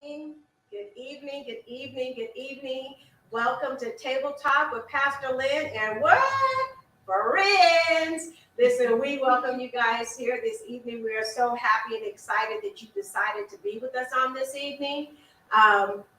Good evening, good evening, good evening. Welcome to Table Talk with Pastor Lynn and what? Friends. Listen, we welcome you guys here this evening. We are so happy and excited that you decided to be with us on this evening.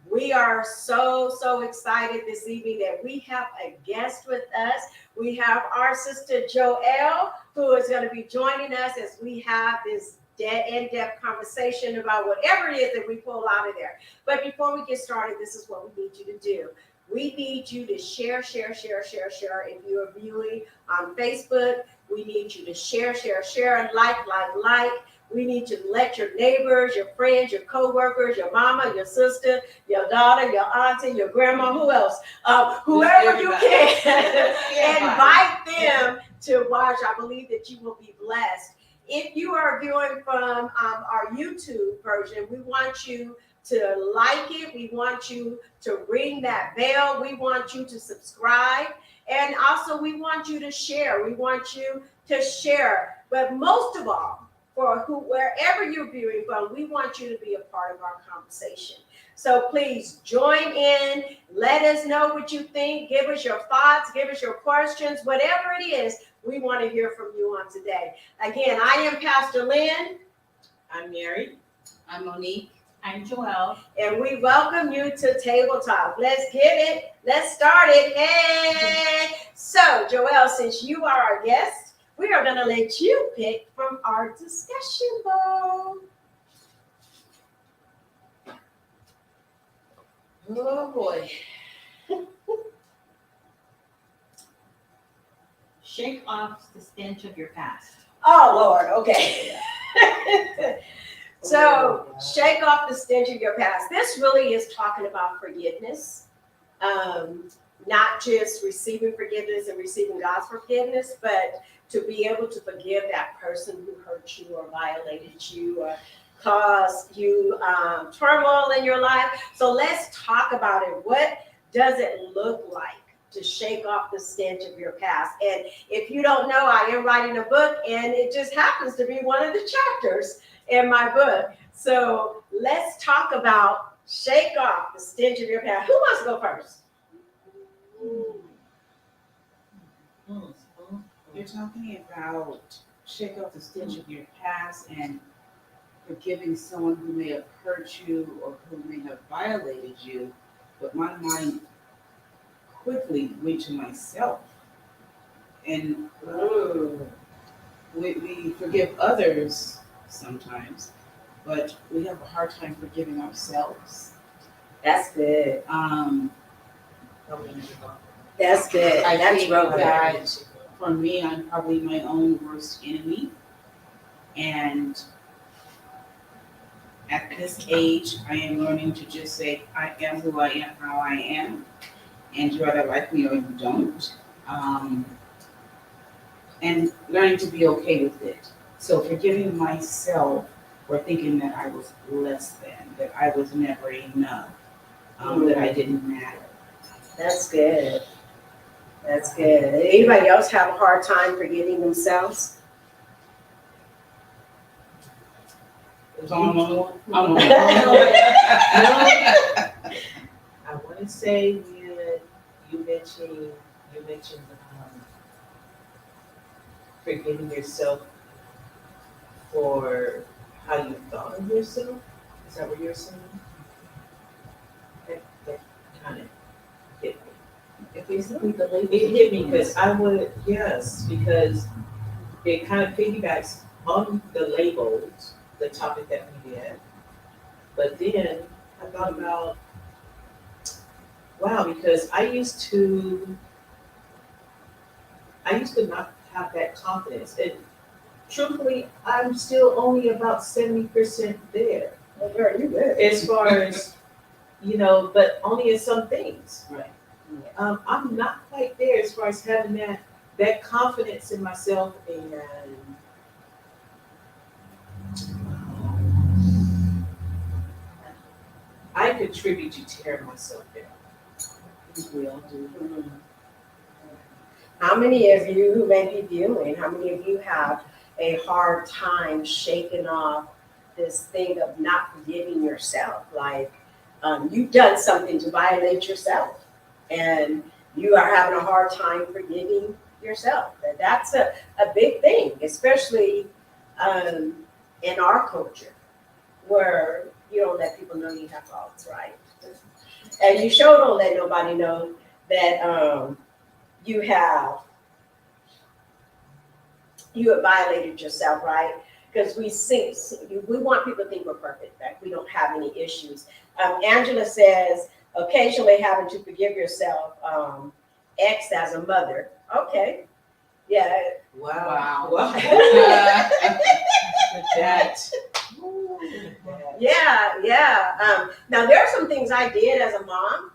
We are so excited this evening that we have a guest with us. We have our sister Joelle, who is going to be joining us as we have this in-depth conversation about whatever it is that we pull out of there. But before we get started, this is what we need you to do. We need you to share. If you are viewing on Facebook, we need you to share, and like. We need you to let your neighbors, your friends, your co-workers, your mama, your sister, your daughter, your auntie, your grandma, who else? Whoever you can, invite them to watch. I believe that you will be blessed. If you are viewing from our YouTube version, we want you to like it. We want you to ring that bell. We want you to subscribe. And also, we want you to share. We want you to share. But most of all, wherever you're viewing from, we want you to be a part of our conversation. So please join in. Let us know what you think. Give us your thoughts. Give us your questions. Whatever it is, we want to hear from you on today. Again, I am Pastor Lynn. I'm Mary. I'm Monique. I'm Joelle. And we welcome you to Table Talk. Let's get it. Let's start it. Hey! So, Joelle, since you are our guest, we are going to let you pick from our discussion bowl. Oh boy. Shake off the stench of your past. Oh, Lord. Okay. So, shake off the stench of your past. This really is talking about forgiveness, not just receiving forgiveness and receiving God's forgiveness, but to be able to forgive that person who hurt you or violated you or caused you turmoil in your life. So let's talk about it. What does it look like to shake off the stench of your past? And if you don't know, I am writing a book, and it just happens to be one of the chapters in my book. So let's talk about shake off the stench of your past. Who wants to go first? You're talking about shake off the stench of your past and forgiving someone who may have hurt you or who may have violated you. But my mind quickly went to myself. And we forgive others sometimes, but we have a hard time forgiving ourselves. That's good. That's good. I That's think real good. that for me, I'm probably my own worst enemy. And at this age, I am learning to just say, I am who I am, how I am, and you either like me or you don't. And learning to be okay with it. So forgiving myself for thinking that I was less than, that I was never enough, that I didn't matter. That's good. That's good. Anybody else have a hard time forgiving themselves? So I'm on No, I want to say when you mentioned forgiving yourself for how you thought of yourself. Is that what you're saying? That kind of hit me. If basically the label It hit me because because it kind of piggybacks on the labels, the topic that we did. But then I thought about, wow, because I used to not have that confidence. And truthfully, I'm still only about 70% there. Well, girl, you good. As far as, but only in some things. Right. I'm not quite there as far as having that confidence in myself, and I contribute to tearing myself down. I think we all do. How many of you who may be viewing, how many of you have a hard time shaking off this thing of not forgiving yourself. Like, you've done something to violate yourself, and you are having a hard time forgiving yourself. And that's a big thing, especially in our culture, where you don't let people know you have faults, right? And you sure don't let nobody know that you have violated yourself, right? Because we want people to think we're perfect, that we don't have any issues. Angela says, occasionally having to forgive yourself, X as a mother. Okay, yeah. Wow. Wow. That. Yeah. Now there are some things I did as a mom,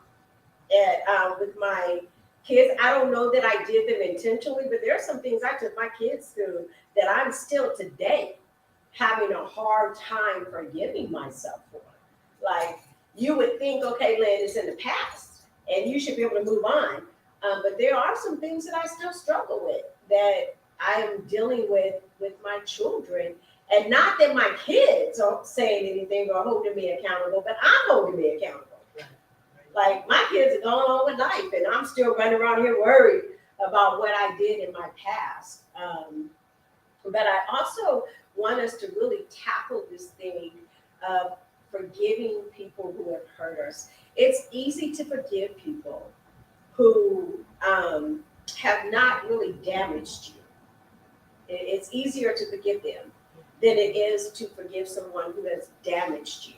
and with my kids. I don't know that I did them intentionally, but there are some things I took my kids through that I'm still today having a hard time forgiving myself for. Like, you would think, okay, Lynne, it's in the past, and you should be able to move on. But there are some things that I still struggle with, that I am dealing with my children. And not that my kids aren't saying anything or holding me accountable, but I'm holding me accountable. Like, my kids are going on with life, and I'm still running around here worried about what I did in my past. But I also want us to really tackle this thing of forgiving people who have hurt us. It's easy to forgive people who have not really damaged you. It's easier to forgive them than it is to forgive someone who has damaged you.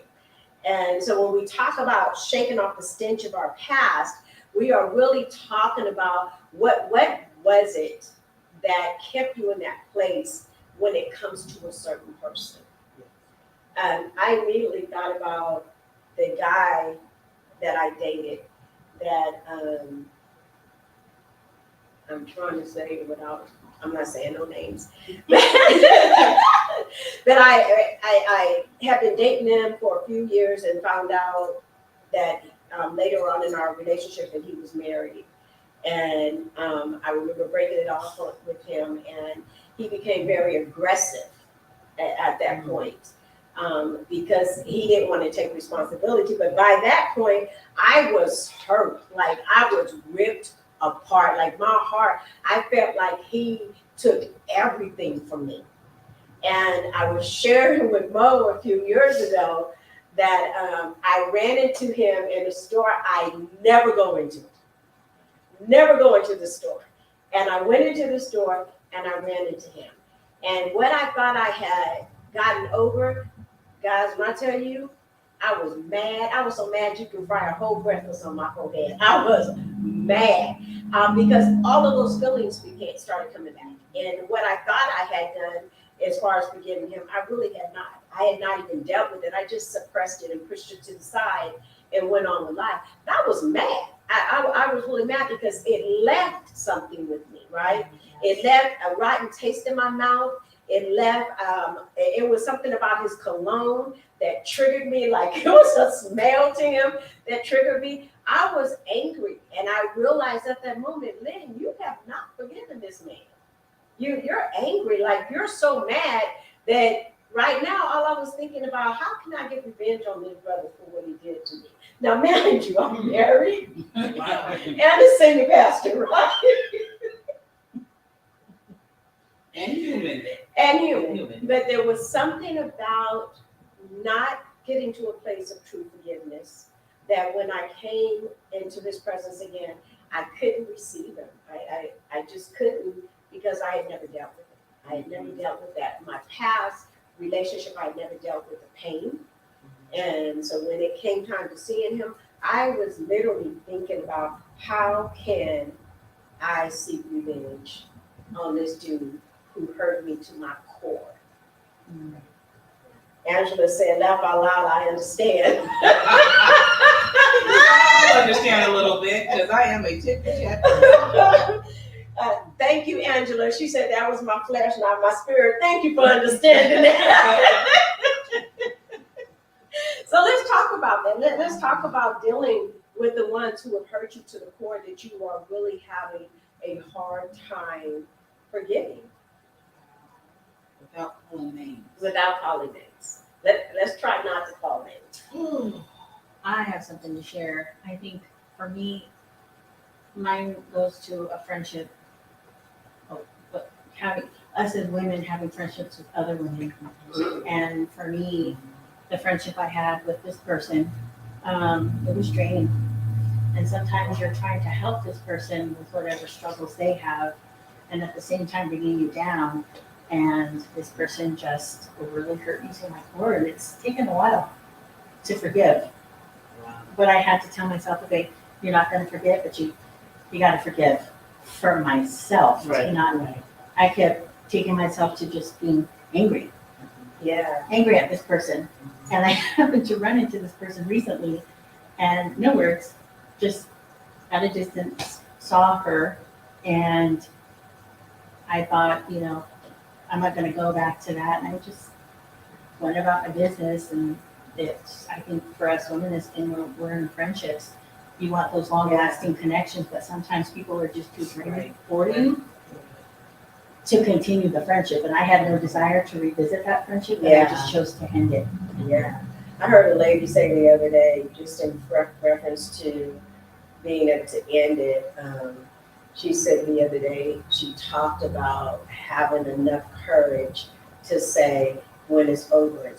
And so when we talk about shaking off the stench of our past, we are really talking about what was it that kept you in that place when it comes to a certain person. I immediately thought about the guy that I dated that I'm trying to say it without, I'm not saying no names. But I have been dating him for a few years and found out that later on in our relationship that he was married. And I remember breaking it off with him, and he became very aggressive at that point because he didn't want to take responsibility. But by that point, I was hurt. Like, I was ripped apart. Like, my heart, I felt like he took everything from me. And I was sharing with Mo a few years ago that I ran into him in a store I never go into. Never go into the store. And I went into the store and I ran into him. And what I thought I had gotten over, guys, when I tell you, I was mad. I was so mad you could fry a whole breakfast on my forehead. I was mad because all of those feelings started coming back. And what I thought I had done as far as forgiving him, I really had not. I had not even dealt with it. I just suppressed it and pushed it to the side and went on with life. I was mad. I was really mad because it left something with me, right? It left a rotten taste in my mouth. It left, it was something about his cologne that triggered me, like it was a smell to him that triggered me. I was angry, and I realized at that moment, Lynne, you have not forgiven this man. You're angry, like you're so mad that right now all I was thinking about, how can I get revenge on this brother for what he did to me? Now, mind you, I'm married Wow. and a senior pastor, right? And human. And human. But there was something about not getting to a place of true forgiveness that when I came into his presence again, I couldn't receive him. I just couldn't, because I had never dealt with it. I had never dealt with that. My past relationship, I had never dealt with the pain. And so when it came time to seeing him, I was literally thinking about, how can I seek revenge on this dude who hurt me to my core? Angela said, laugh out loud, I understand. I understand a little bit because I am a tit for tat. Thank you, Angela. She said that was my flesh, not my spirit. Thank you for understanding that. So let's talk about that. Let's talk about dealing with the ones who have hurt you to the core that you are really having a hard time forgiving. Without calling names. Without calling names. Let's try not to call names. I have something to share. I think for me, mine goes to a friendship. Oh, but having us as women having friendships with other women, and for me, the friendship I had with this person, it was draining. And sometimes you're trying to help this person with whatever struggles they have, and at the same time bringing you down. And this person just really hurt me to my core, and it's taken a while to forgive. Wow. But I had to tell myself, okay, you're not going to forget, but you got to forgive for myself. Right. Not, I kept taking myself to just being angry at this person. And I happened to run into this person recently, and no words, just at a distance, saw her, and I thought, I'm not going to go back to that. And I just went about my business. And I think for us women, this thing, we're in friendships. You want those long-lasting connections, but sometimes people are just too draining for you to continue the friendship. And I had no desire to revisit that friendship, and I just chose to end it. Yeah. I heard a lady say the other day, just in reference to being able to end it. She said the other day, she talked about having enough courage to say, when it's over,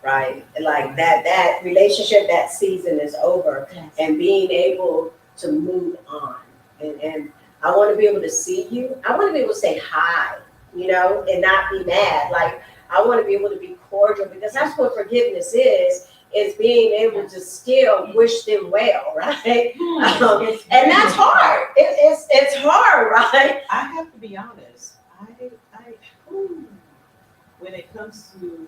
right? Like that relationship, that season is over, Yes. and being able to move on. And I want to be able to see you. I want to be able to say hi, and not be mad. Like, I want to be able to be cordial, because that's what forgiveness is being able to still wish them well, right? And that's hard. It's hard, right? I have to be honest. When it comes to,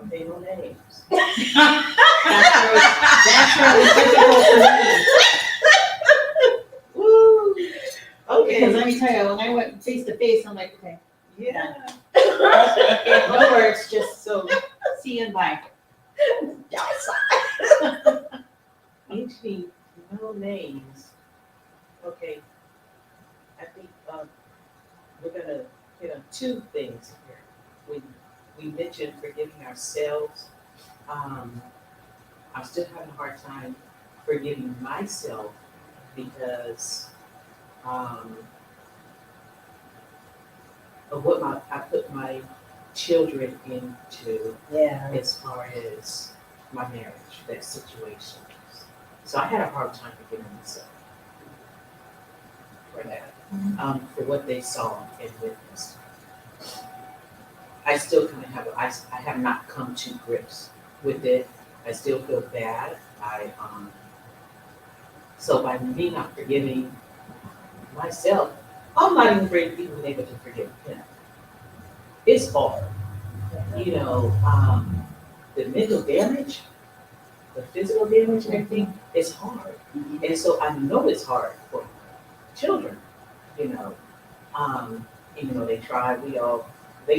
okay, no names. That's where it's difficult for me. Woo. Because Okay. let me tell you, when I went face to face, I'm like, okay, Yeah. no words, just so see you and bye. Actually, no names. Okay. I think we're gonna hit on two things here. We mentioned forgiving ourselves. I'm still having a hard time forgiving myself because of what I put my children into Yeah. as far as my marriage, that situation. So I had a hard time forgiving myself for that, for what they saw and witnessed. I still kind of I have not come to grips with it. I still feel bad. So by me not forgiving myself, I'm not even even able to forgive him. It's hard, the mental damage, the physical damage, and everything. It's hard, and so I know it's hard for children. Even though they try, they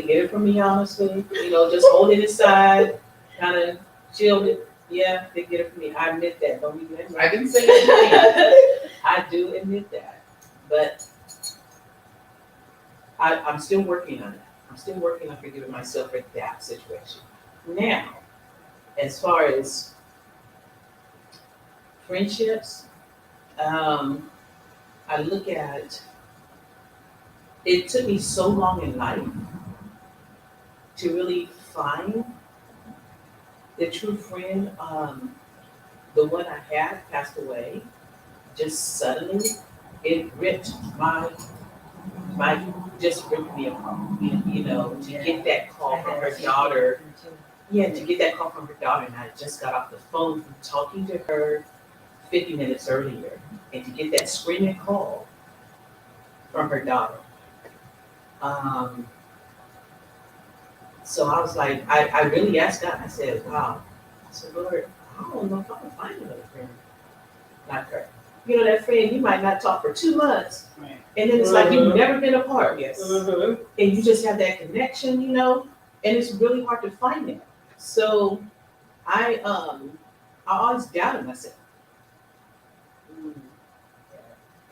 get it from me honestly. Just hold it inside, kind of chill it. Yeah, they get it from me. I admit that. Don't even. I didn't say anything. I do admit that, but I'm still working on it. I'm still working on forgiving myself for that situation. Now, as far as friendships, I look at it took me so long in life to really find the true friend. The one I had passed away just suddenly. It ripped just ripped me apart. To get that call from her daughter. Yeah, to get that call from her daughter, and I just got off the phone from talking to her 50 minutes earlier, and to get that screaming call from her daughter. So I was like, I really asked God. I said, wow. I said, Lord, I don't know if I'm gonna find another friend like her. That friend you might not talk for 2 months, Right. and then it's like you've never been apart. Yes. Mm-hmm. And you just have that connection, and it's really hard to find that. So I always doubted myself.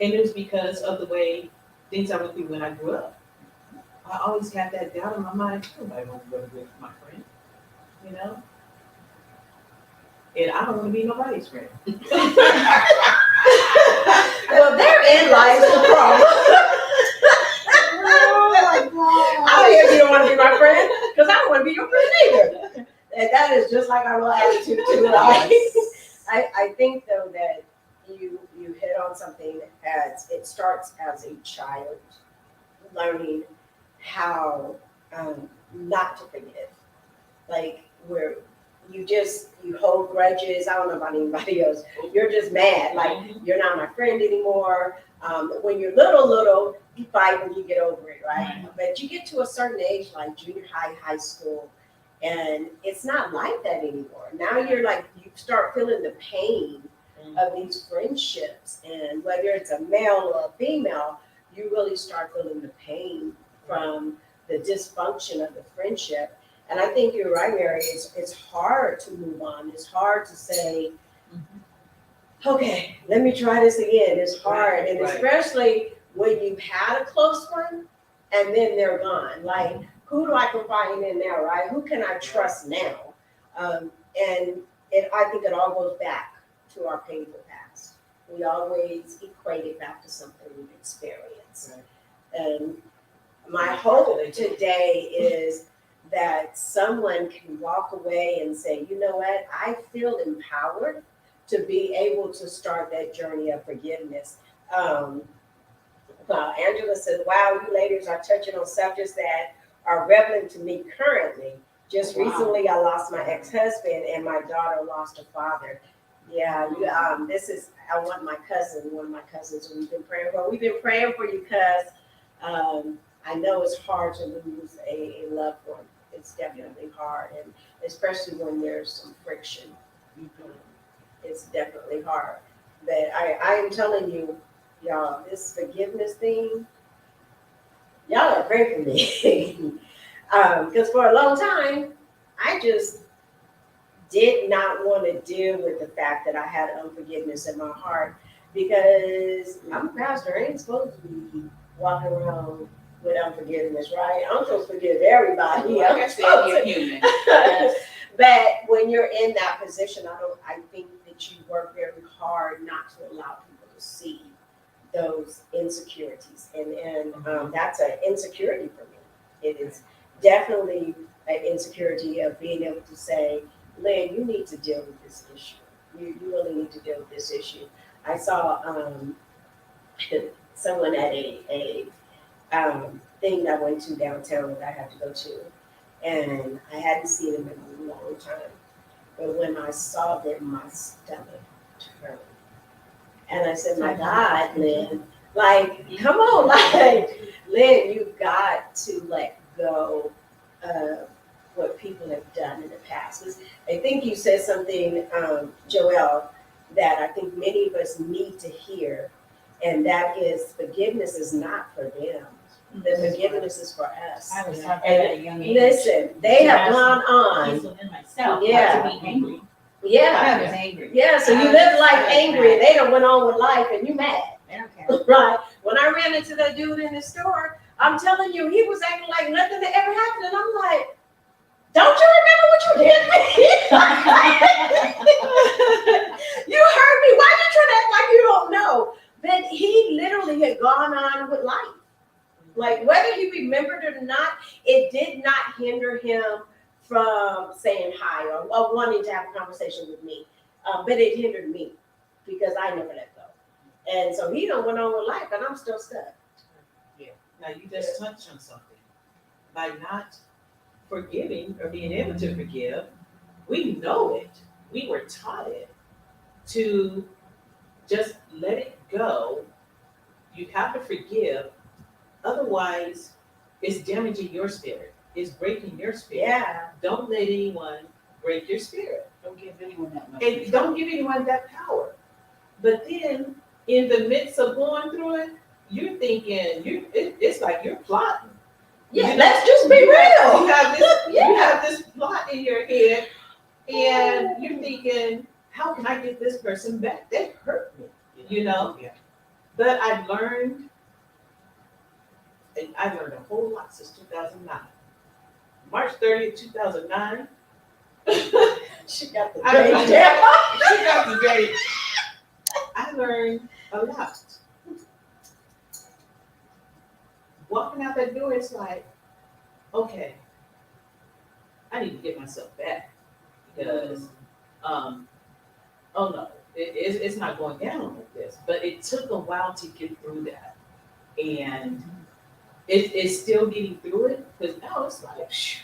And it was because of the way things I went through when I grew up. I always had that doubt in my mind, nobody wants to go with my friend. you know? And I don't want to be nobody's friend. Well, therein lies the problem. Oh my God. I hear you don't want to be my friend, because I don't want to be your friend either. And that is just like our little attitude too. Like, I think though that you hit on something as it starts as a child learning how not to forgive. Like where you hold grudges. I don't know about anybody else. You're just mad. Like you're not my friend anymore. When you're little, you fight and you get over it, right? But you get to a certain age, like junior high, high school, and it's not like that anymore. Now you're like, you start feeling the pain of these friendships, and whether it's a male or a female, you really start feeling the pain from the dysfunction of the friendship. And I think you're right, Mary. It's hard to move on. It's hard to say, okay, let me try this again. It's hard, and especially when you've had a close one and then they're gone. Like, who do I confide in now, right? Who can I trust now? I think it all goes back to our painful past. We always equate it back to something we've experienced. And my hope today is that someone can walk away and say, you know what, I feel empowered to be able to start that journey of forgiveness. Angela says, wow, you ladies are touching on subjects that are relevant to me currently. Just recently, I lost my ex-husband and my daughter lost her father. Yeah, this is one of my cousins who we've been praying for. We've been praying for you because I know it's hard to lose a loved one. It's definitely hard, and especially when there's some friction. It's definitely hard. But I am telling you, y'all, this forgiveness thing, y'all are praying for me. Because for a long time, I just did not want to deal with the fact that I had unforgiveness in my heart, because I'm a pastor. I ain't supposed to be walking around with unforgiveness, right? I'm supposed to forgive everybody. Like I said, you're human. But when you're in that position, I think that you work very hard not to allow people to see those insecurities. And that's an insecurity for me. It is definitely an insecurity of being able to say, Lynne, you need to deal with this issue. You really need to deal with this issue. I saw someone at a thing that I went to downtown that I had to go to, and I hadn't seen them in a long time. But when I saw them, my stomach turned. And I said, my God, Lynne, like, come on, like, Lynne, you've got to let go of what people have done in the past. I think you said something, Joelle, that I think many of us need to hear, and that is forgiveness is not for them. The forgiveness is for us. I was taught that at a young age. Listen, they have gone on. Peace within myself, Yeah. not to be angry. Yeah. I was angry. Yeah, so you live life angry, and they done went on with life, and you mad. I don't care. Right. When I ran into that dude in the store, I'm telling you, he was acting like nothing had ever happened, and I'm like, don't you remember what you did to me? You heard me. Why you trying to act like you don't know? But he literally had gone on with life. Like, whether he remembered it or not, it did not hinder him from saying hi or wanting to have a conversation with me. But it hindered me because I never let go. And so he done went on with life, and I'm still stuck. Yeah. Now you just touched on something. By not forgiving or being able to forgive, we know it. We were taught it to just let it go. You have to forgive. Otherwise, it's damaging your spirit. It's breaking your spirit. Yeah. Don't let anyone break your spirit. Don't give anyone that much. And don't give anyone that power. But then, in the midst of going through it, you're thinking, it's like you're plotting. Yeah, let's just be real. You have this plot in your head, and you're thinking, how can I get this person back? They hurt me, you know? Yeah. But I've learned a whole lot since 2009. March 30th, 2009, She got the I- date down. She got the date. I learned a lot. Walking out that door, it's like, okay, I need to get myself back because, oh no, it's not going down like this. But it took a while to get through that, and it's still getting through it because now it's like, phew,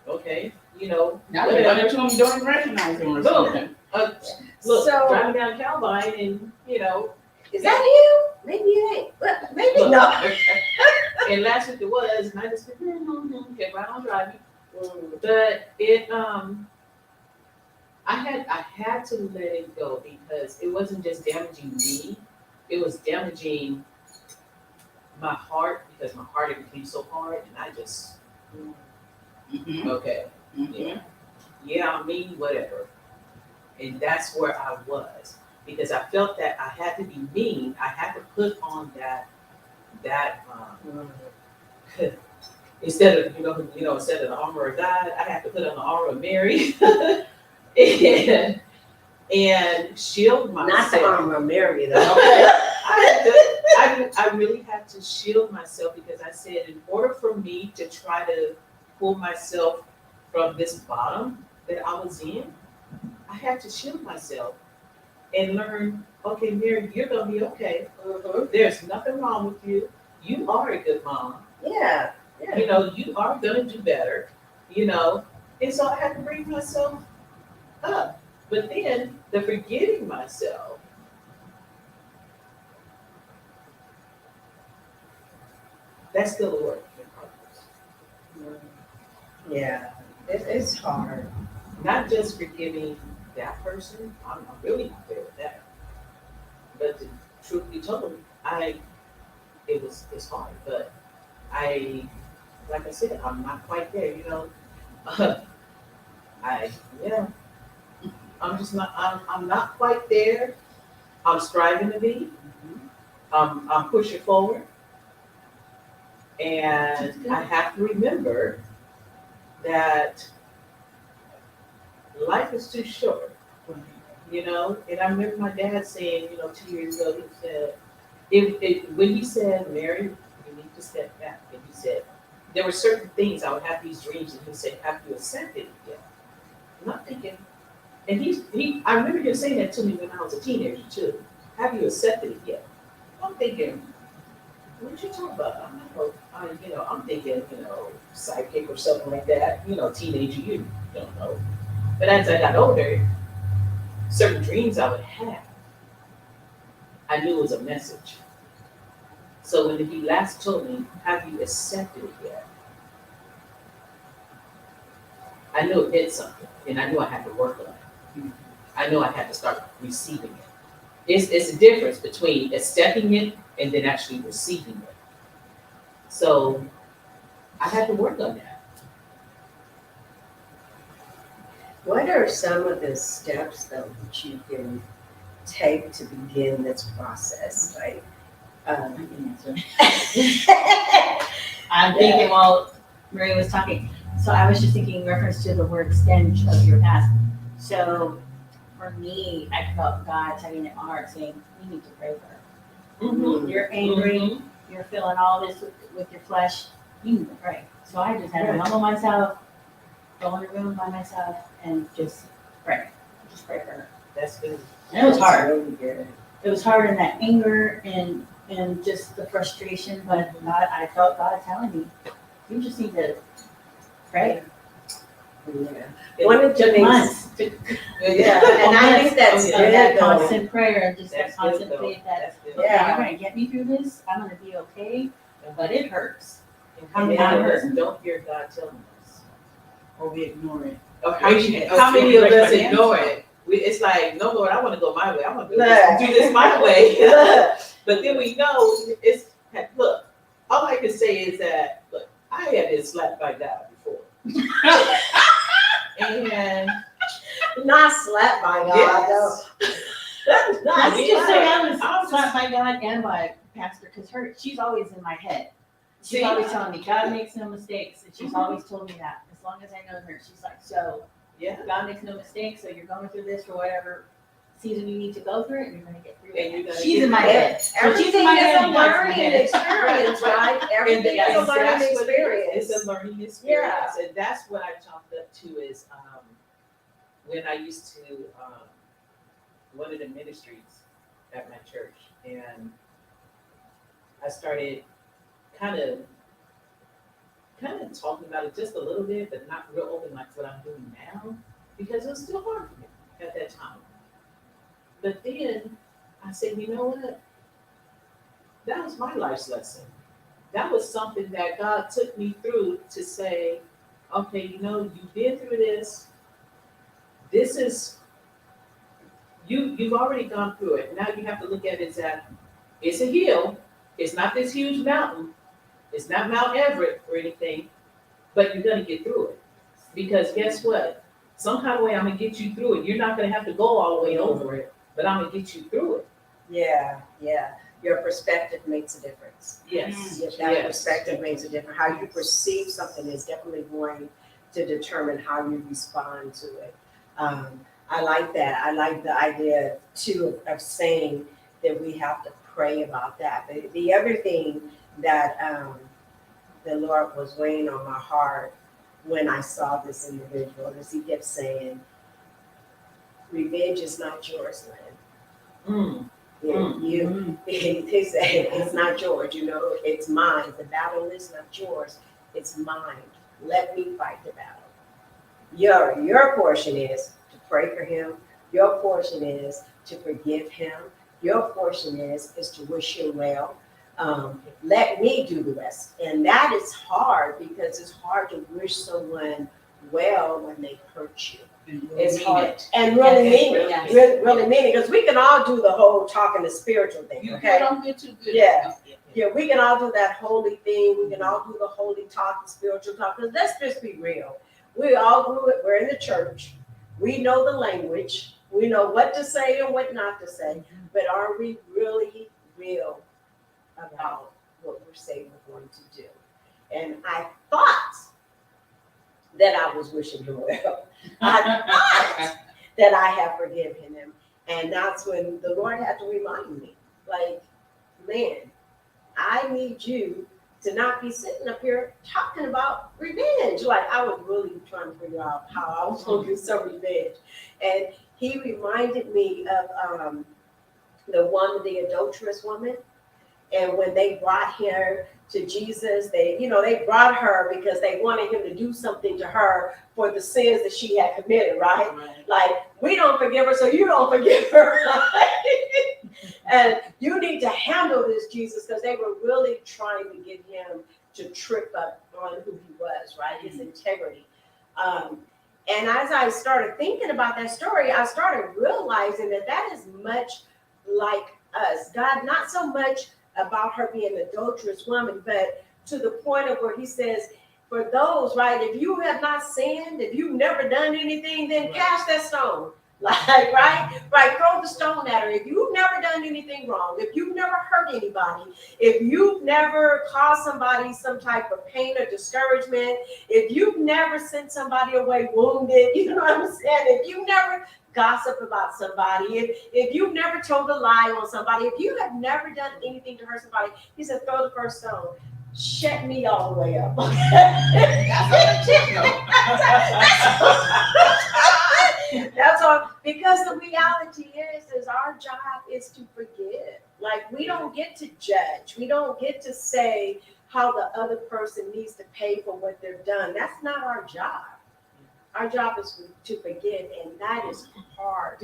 okay, Now you're running to them, you don't even recognize them or something. Look, So- driving down Calvine and, Is that you? Maybe it ain't. Well, maybe look, not. and last week it was, and I just said, kept right on driving. But I had to let it go because it wasn't just damaging me, it was damaging my heart because my heart had became so hard, and I just, Mhm. okay, yeah, I mean, whatever. And that's where I was because I felt that I had to be mean. I had to put on that instead of instead of the armor of God, I had to put on the armor of Mary and shield myself. Not the armor of Mary, though. I really had to shield myself because I said in order for me to try to pull myself from this bottom that I was in, I had to shield myself and learn, okay, Mary, you're gonna be okay. There's nothing wrong with you. You are a good mom. Yeah. You are gonna do better, And so I had to bring myself up. But then the forgiving myself, that's still a work in progress. Yeah. It's hard. Not just forgiving that person, I'm really not there with that. But the truth be told, it's hard, but like I said, I'm not quite there, I'm not quite there. I'm striving to be. I'm pushing forward. And I have to remember that life is too short, And I remember my dad saying, 2 years ago, he said, when he said, Mary, you need to step back. And he said, there were certain things, I would have these dreams, and he said, have you accepted it yet? And I'm thinking, and I remember him saying that to me when I was a teenager too. Have you accepted it yet? I'm thinking, what you talking about? I'm thinking, sidekick or something like that. Teenager, you don't know. But as I got older, certain dreams I would have, I knew it was a message. So when he last told me, have you accepted it yet? I knew it meant something, and I knew I had to work on it. I knew I had to start receiving it. It's a difference between accepting it and then actually receiving it. So I had to work on that. What are some of the steps, though, that you can take to begin this process? Like, I can answer. I'm thinking while Maria was talking, so I was just thinking in reference to the word stench of your past. So for me, I felt God tugging at my heart saying, you need to pray for her. You're angry, you're feeling all this with your flesh, you need to pray. So I just had to humble myself, go in the room by myself, and just pray. Just pray for her. That's good. And it was hard. Really good. It was hard in that anger and just the frustration, but God, I felt God telling me, you just need to pray. Yeah. One of the Took things. months. Yeah, and I think that's Oh, And good, that though. constant prayer and just that That's good, constant though. faith that, That's good. okay, Yeah. you're gonna get me through this, I'm gonna be okay, but it hurts. How many Yeah. of us don't hear God telling us? Or we ignore it. Or How how many of us Right. ignore it? It's like, no, Lord, I want to go my way. I want to Look. do this my way. Look. But then we know look, all I can say is that, look, I have been slapped by God before. And Not slapped by God, though. yes, Let's mean, just say I I was was- slapped by God and by pastor, because she's always in my head. She's See? always telling me, God makes no mistakes, and she's always told me that, as long as I know her, she's like, so, Yeah. God makes no mistakes, so you're going through this for whatever season you need to go through it, and you're gonna get through And you're it. gonna She's get in my through it. head. So she's in Everything my is head, a and God's in my learning head. experience, right? Everything is a And learning that's what it is. experience. It's a learning experience, and that's what I chalked up to is when I used to one of the ministries at my church, and I started kind of talking about it just a little bit, but not real open like what I'm doing now, because it was still hard for me at that time. But then I said, you know what? That was my life's lesson. That was something that God took me through to say, okay, you know, you've been through this. This is you've already gone through it. Now you have to look at it as that it's a hill. It's not this huge mountain. It's not Mount Everest or anything, but you're gonna get through it. Because guess what? Some kind of way I'm gonna get you through it. You're not gonna have to go all the way over it, but I'm gonna get you through it. Yeah, yeah. Your perspective makes a difference. Yes. That Yes. perspective makes a difference. How you perceive something is definitely going to determine how you respond to it. I like that. I like the idea too of saying that we have to pray about that. The other thing that the Lord was weighing on my heart when I saw this individual is he kept saying, revenge is not yours, Lynne. He said, it's not yours, you know, it's mine. The battle is not yours, it's mine. Let me fight the battle. Your portion is to pray for him. Your portion is to forgive him. Your portion is to wish him well. Let me do the rest. And that is hard because it's hard to wish someone well when they hurt you. It's hard. And really mean it. Really mean it. Because we can all do the whole talking the spiritual thing. You Okay. don't get too good. Yeah. Yeah, we can all do that holy thing. We can all do the holy talk, the spiritual talk. Because let's just be real. We all grew it. We're in the church. We know the language. We know what to say and what not to say. But are we really real about what we're saying we're going to do? And I thought that I was wishing him well. I thought that I had forgiven him. And that's when the Lord had to remind me, like, man, I need you to not be sitting up here talking about revenge. Like, I was really trying to figure out how I was going to do some revenge. And he reminded me of the adulterous woman. And when they brought her to Jesus, they brought her because they wanted him to do something to her for the sins that she had committed, right? Like, we don't forgive her, so you don't forgive her. Right? And you need to handle this, Jesus, because they were really trying to get him to trip up on who he was, right? His integrity. And as I started thinking about that story, I started realizing that is much like us. God, not so much about her being an adulterous woman, but to the point of where he says, for those, right, if you have not sinned, if you've never done anything, then cast that stone. Like, right, throw the stone at her. If you've never done anything wrong, if you've never hurt anybody, if you've never caused somebody some type of pain or discouragement, if you've never sent somebody away wounded, you know what I'm saying? If you've never gossip about somebody, if you've never told a lie on somebody, if you have never done anything to hurt somebody, he said, throw the first stone. Shut me all the way up. That's all. Because the reality is our job is to forgive. Like, we don't get to judge. We don't get to say how the other person needs to pay for what they've done. That's not our job. Our job is to forgive, and that is hard.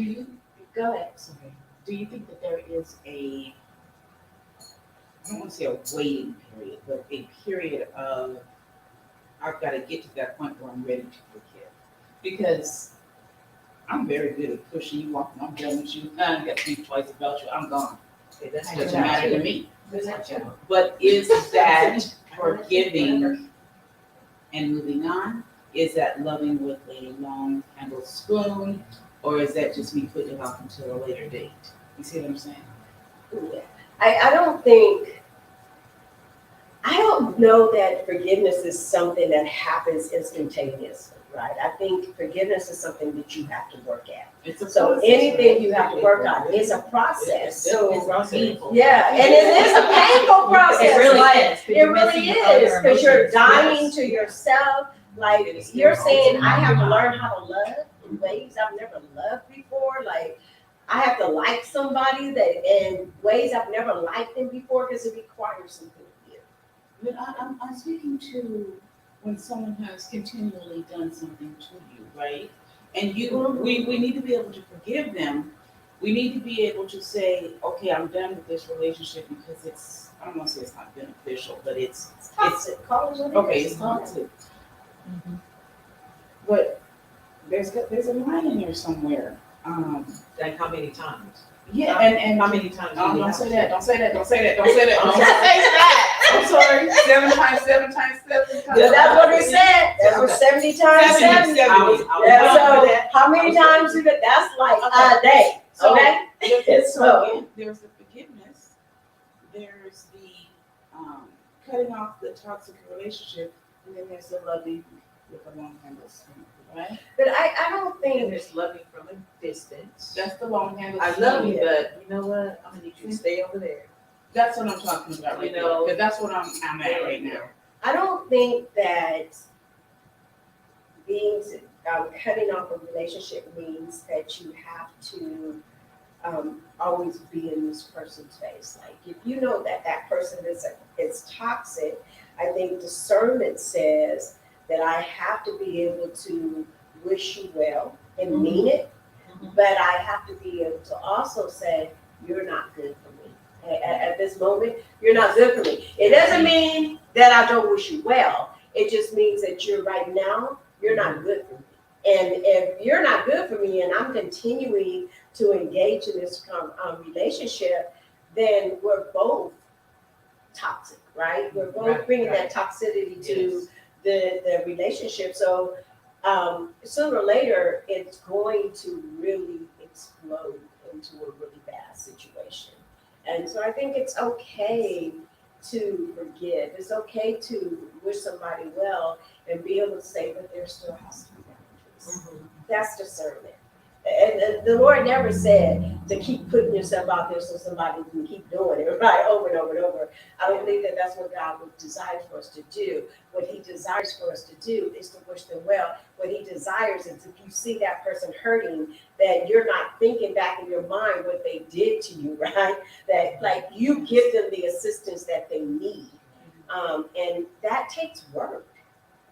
Go ahead. Sorry. Do you think that there is I don't want to say a waiting period, but a period of, I've got to get to that point where I'm ready to forgive? Because I'm very good at pushing you off. I'm done with you. I got to think twice about you. I'm gone. It doesn't matter to me. But is that forgiving and moving on? Is that loving with a long handled spoon? Or is that just me putting it off until a later date? You see what I'm saying? Yeah. I don't know that forgiveness is something that happens instantaneously. right? I think forgiveness is something that you have to work at. It's a So process, anything right? you have to work on is a process. So It's process. yeah, and it is a painful process. It really like, is. 'cause It you're really missing other is, because you're emotions. dying Yes. to yourself. Like, It is you're still saying, ultimate. I have to learn how to love in ways I've never loved before. Like, I have to like somebody that in ways I've never liked them before, because it requires something of you. But I'm speaking to when someone has continually done something to you, right? And we need to be able to forgive them. We need to be able to say, okay, I'm done with this relationship because it's, I don't want to say it's not beneficial, but it's Toxic, call it what it okay, is. it's toxic. Mhm. But there's a line in there somewhere. Like how many times? Yeah, and How many times? do you don't have say to- that. Don't say that. Don't say that. Don't say that. Don't say that. I'm sorry. 7 times 7 times 7 times. Yeah, that's what it said. That's what 70 times 70, 70. I was Yeah, wrong so for that. how many times you get, that's like a day, So- okay? So again, there's the forgiveness. There's the cutting off the toxic relationship, and then there's the loving with a long handle spoon, right? But I don't And think, there's loving from a distance. That's the long handle. I love you, but you know what? I'm gonna need you to stay over there. That's what I'm talking about right You know- now. Because that's what I'm at right now. I don't think that being, cutting off a relationship means that you have to always be in this person's face. Like, if you know that that person is toxic, I think discernment says that I have to be able to wish you well and mean it, Mhm. but I have to be able to also say, you're not good for me. At this moment, you're not good for me. It doesn't mean that I don't wish you well. It just means that you're right now, you're not good for me. And if you're not good for me and I'm continuing to engage in this relationship, then we're both toxic, right? We're both Right, bringing right. that toxicity to Yes. the relationship. So sooner or later, it's going to really explode into a really bad situation. And so I think it's okay to forgive. It's okay to wish somebody well and be able to say, but there still has to be boundaries. Mhm. That's discernment. And the Lord never said to keep putting yourself out there so somebody can keep doing it, right, over and over and over. I don't think that that's what God would desire for us to do. What he desires for us to do is to wish them well. What he desires is if you see that person hurting, that you're not thinking back in your mind what they did to you, right? That like you give them the assistance that they need. And that takes work.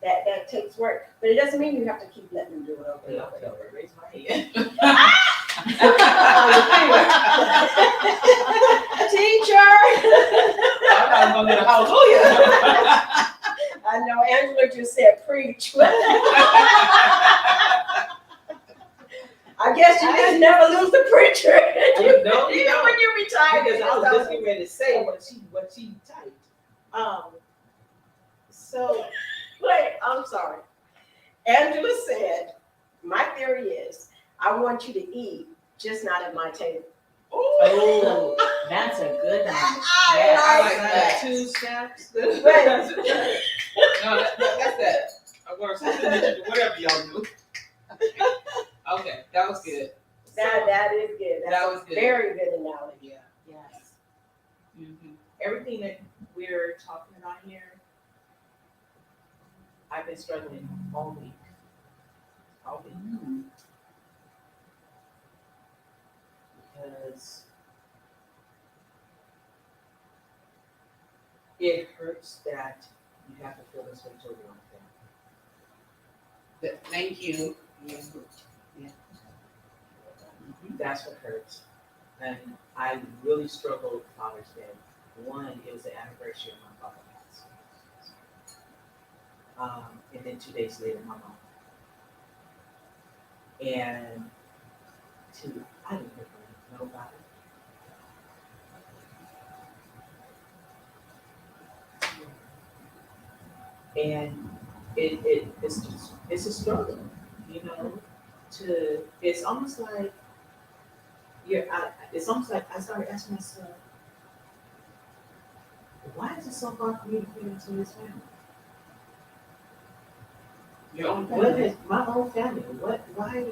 That takes work. But it doesn't mean you have to keep letting them do it over and Yeah, over and over. raise my hand. Teacher! I thought I was gonna get a hallelujah. I know Angela just said preach. I guess you just never lose the preacher. No, you Even don't. when you retire. Because I was just getting ready to say what she typed. So Wait, I'm sorry. Angela said, my theory is, I want you to eat, just not at my table. Oh, that's a good one. I I like like that. the 2 steps. Wait. No, that's that. Or something that you- whatever y'all do. Okay, that was good. That is good. That's That a was good. very good analogy. Yeah. Yes. Everything that we're talking about here, I've been struggling all week. All week. Because it hurts that you have to feel this way toward your own family. Thank you. That's what hurts. And I really struggled with Father's Day. One, it was the anniversary of my father passing. And then 2 days later, my mom. And two, I didn't hear from nobody. And it's a struggle, you know, it's almost like it's almost like I started asking myself, why is it so hard for me to fit into this family? Your own What family. is my whole family? Why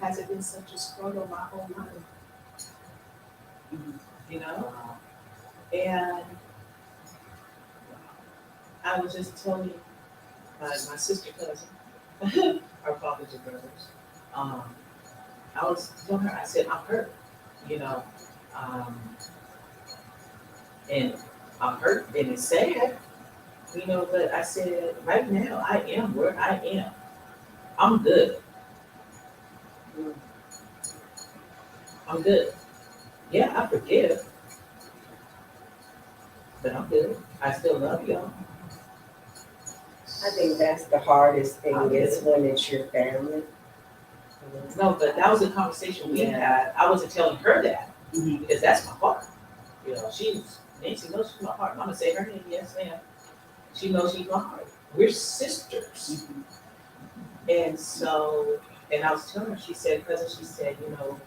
has it been such a struggle my whole life? You know? And I was just telling my sister cousin, our fathers and brothers, I was telling her, I said, I'm hurt, you know, um, and I'm hurt and it's sad, you know, but I said, right now, I am where I am. I'm good. I'm good. Yeah, I forgive, but I'm good. I still love y'all. I think that's the hardest thing is when it's your family. No, but that was a conversation we had. I wasn't telling her that Mhm. because that's my heart. You know, Nancy knows she's my heart. Mama say her name, yes, ma'am. She knows she's my heart. We're sisters. And so, and I was telling her, she said, cousin, she said, you know,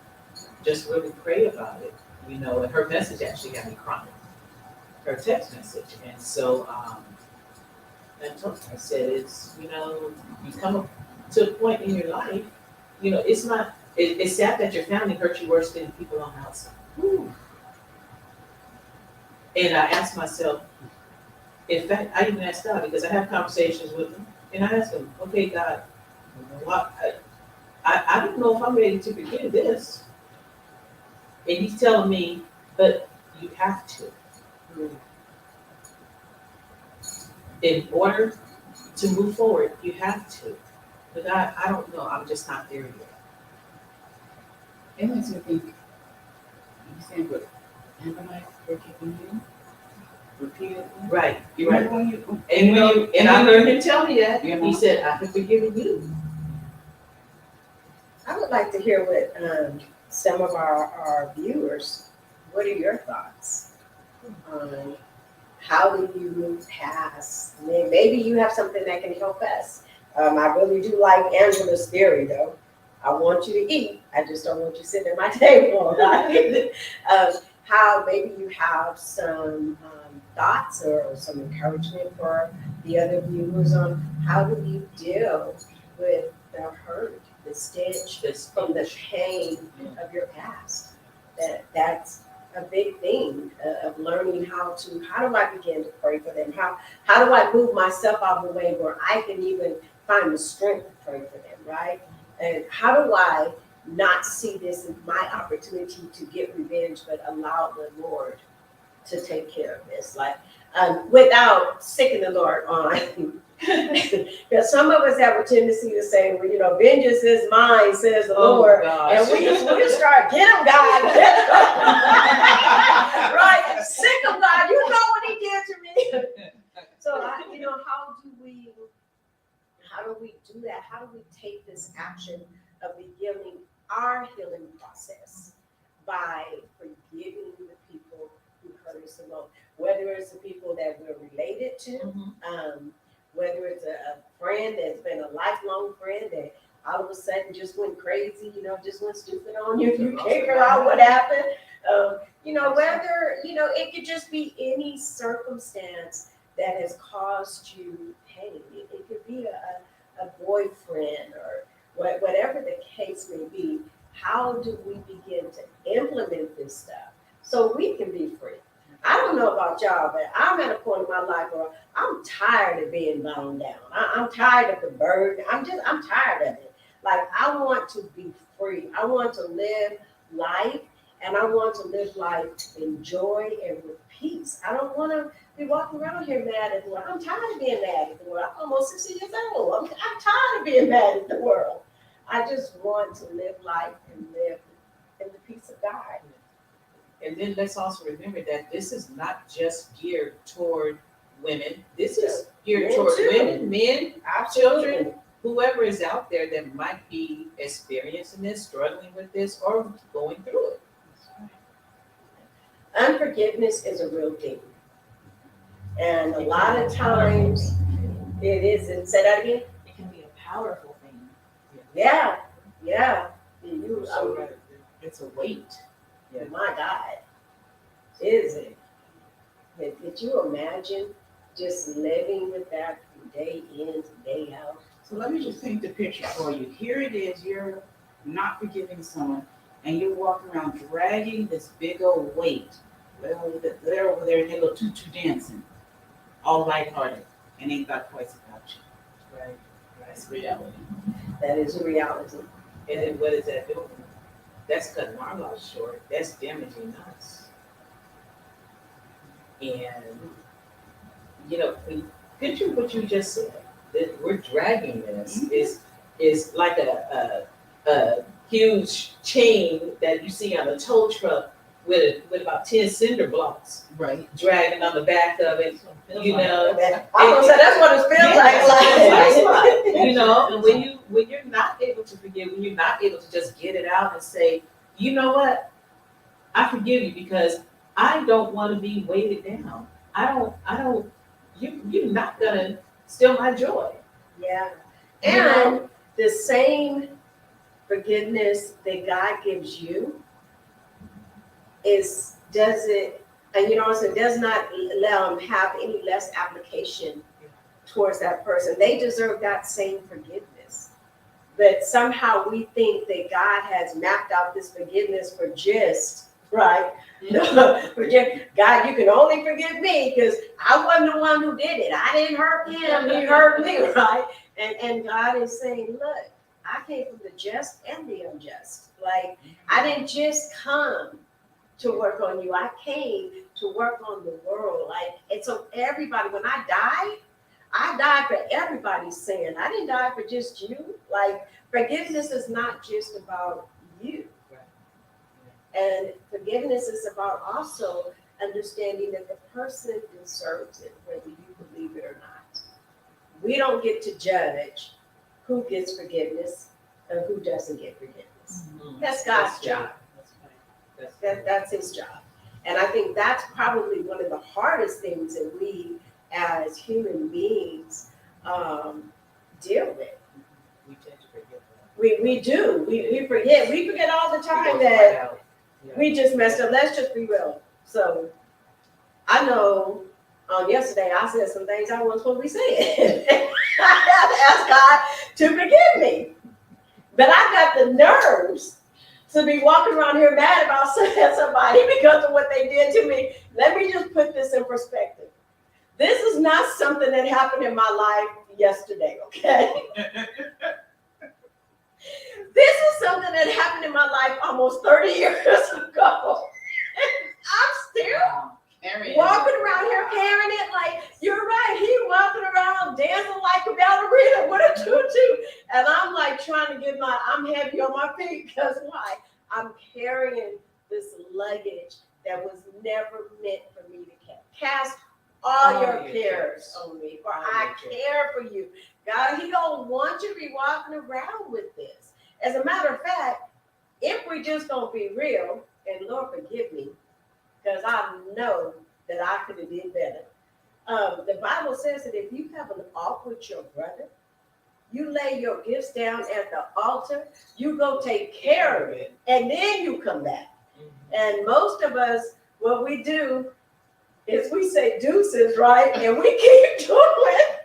just really pray about it. You know, and her message actually got me crying. Her text message. And so, I told her, I said, it's, you know, you come to a point in your life, you know, it's not, it's sad that your family hurt you worse than people on the outside. And I asked myself, in fact, I even asked God because I have conversations with him, and I asked him, okay, God, what, I don't know if I'm ready to forgive this. And he's telling me, but you have to. In order to move forward, you have to. But I don't know, I'm just not there yet. It makes me think, you saying, but haven't I forgiven you? Repeatedly. Right, You right. remember when you, And I heard him tell me that. Yeah. He said, I have forgiven you. I would like to hear what some of our viewers, what are your thoughts on how do you move past? Maybe you have something that can help us. I really do like Angela's theory though. I want you to eat. I just don't want you sitting at my table. Right? How maybe you have some thoughts or some encouragement for the other viewers on how do you deal with the hurt, the stench from the pain of your past. That's a big thing of learning how do I begin to pray for them? How do I move myself out of the way where I can even find the strength to pray for them, right? And how do I not see this as my opportunity to get revenge, but allow the Lord to take care of this, like without sicking the Lord on. Because some of us have a tendency to say, well, you know, vengeance is mine, says the Lord. Gosh. And we start, get him, God. Get him. Right? Sick him, God. You know what he did to me. So, how do we do that? How do we take this action of beginning our healing process by forgiving the people who hurt us the most? Whether it's the people that we're related to, whether it's a friend that's been a lifelong friend that all of a sudden just went crazy, just went stupid on you. You can't figure out what happened. Whether, it could just be any circumstance that has caused you pain. It could be a boyfriend or whatever the case may be. How do we begin to implement this stuff so we can be free? I don't know about y'all, but I'm at a point in my life where I'm tired of being bound down. I'm tired of the burden. I'm tired of it. Like, I want to be free. I want to live life, and I want to live life in joy and with peace. I don't want to be walking around here mad at the world. I'm tired of being mad at the world. I'm almost 60 years old. I'm tired of being mad at the world. I just want to live life and live in the peace of God. And then let's also remember that this is not just geared toward women. This is geared Men toward too. women, men, Absolutely. children, whoever is out there that might be experiencing this, struggling with this, or going through it. Unforgiveness is a real thing. And a lot of times it isn't. Say that again? It can be a powerful thing. Yeah. So it's a weight. My God. Is it? Could you imagine just living with that from day in to day out? So let me just paint the picture for you. Here it is, you're not forgiving someone, and you're walking around dragging this big old weight. Well, they're over there in their little tutu dancing, all lighthearted, and ain't thought twice about you. Right. That's reality. That is a reality. And then what is that doing? That's cutting our lives short. That's damaging us. And, you know, picture what you just said. That we're dragging this is like a huge chain that you see on a tow truck with about 10 cinder blocks Right. dragging on the back of it. You know, I was gonna say, that's what it feels like. you know, and when you're not able to forgive, when you're not able to just get it out and say, you know what, I forgive you because I don't want to be weighted down. You're not gonna steal my joy. Yeah. You know? And the same forgiveness that God gives you and you know what I'm saying, does not have any less application towards that person. They deserve that same forgiveness. But somehow we think that God has mapped out this forgiveness for just, right? No, God, you can only forgive me because I wasn't the one who did it. I didn't hurt him, he hurt me, right? And God is saying, look, I came from the just and the unjust. Like, I didn't just come to work on you. I came to work on the world. Like, and so everybody, when I died for everybody's sin. I didn't die for just you. Like, forgiveness is not just about you. And forgiveness is about also understanding that the person deserves it, whether you believe it or not. We don't get to judge who gets forgiveness and who doesn't get forgiveness. That's God's job. That's his job. And I think that's probably one of the hardest things that we as human beings deal with. We tend to forget that. We do. We forget. We forget all the time that we just messed up. Let's just be real. So I know yesterday I said some things I wasn't supposed to be saying. I had to ask God to forgive me. But I got the nerves to be walking around here mad about somebody because of what they did to me. Let me just put this in perspective. This is not something that happened in my life yesterday, okay? This is something that happened in my life almost 30 years ago. I'm still walking around here carrying it like, you're right, he walking around dancing like a ballerina with a tutu. And I'm like trying to I'm heavy on my feet because why? I'm carrying this luggage that was never meant for me to carry. Cast all your cares on me, for I care for you. God, he don't want you to be walking around with this. As a matter of fact, if we just gonna be real, and Lord forgive me, because I know that I could have did better. The Bible says that if you have an ought with your brother, you lay your gifts down at the altar, you go take care of it, and then you come back. And most of us, what we do is we say deuces, right? And we keep doing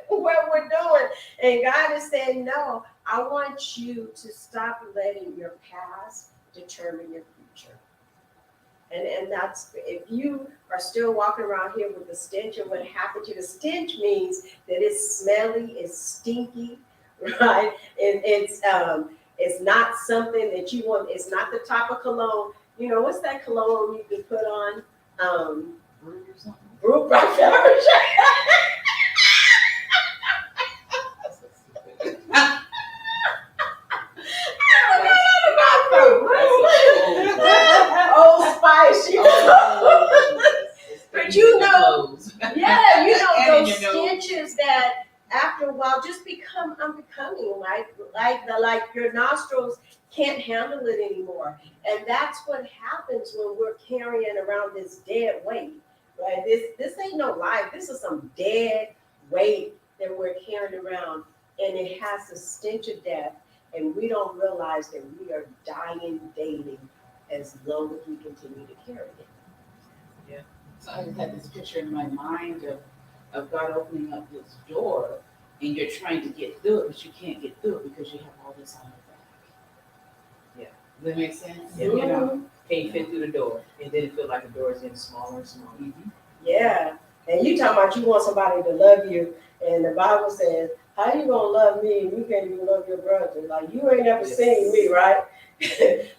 what we're doing. And God is saying, no, I want you to stop letting your past determine your future. And that's, if you are still walking around here with the stench of what happened to you, the stench means that it's smelly, it's stinky, right? And it's not something that you want, it's not the type of cologne. You know, what's that cologne you can put on? Group right. Old Spice, you know. But you know, yeah, you know those stenches that after a while just become unbecoming, right? Like your nostrils can't handle it anymore. And that's what happens when we're carrying around this dead weight, right? This ain't no life. This is some dead weight that we're carrying around, and it has the stench of death, and we don't realize that we are dying daily as long as we continue to carry it. So I had this picture in my mind of God opening up this door and you're trying to get through it, but you can't get through it because you have all this on your back. Yeah. Does that make sense? Yeah. You know? Can't fit through the door, and then it feel like the door is getting smaller and smaller. Yeah, and you talking about you want somebody to love you, and the Bible says, how you gonna love me and you can't even love your brother? Like, you ain't never Yes. seen me, right?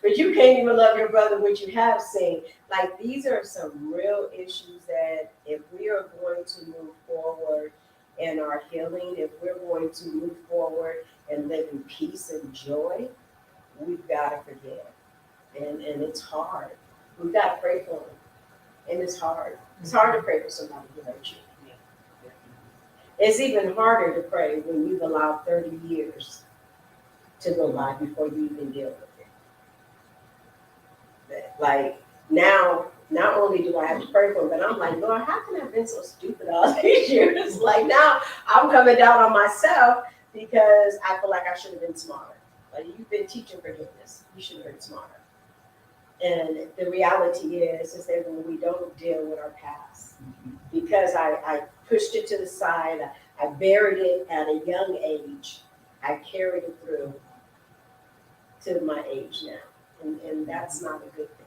But you can't even love your brother, which you have seen. Like, these are some real issues that if we are going to move forward in our healing, if we're going to move forward and live in peace and joy, we've got to forgive. And it's hard. We've got to pray for them. And it's hard. It's hard to pray for somebody who hurt you. It's even harder to pray when you've allowed 30 years to go by before you even deal with it. Like, now, not only do I have to pray for them, but I'm like, Lord, how can I have been so stupid all these years? Like, now I'm coming down on myself because I feel like I should have been smarter. Like, you've been teaching forgiveness. You should have been smarter. And the reality is that when we don't deal with our past, because I pushed it to the side, I buried it at a young age, I carried it through to my age now. And that's not a good thing.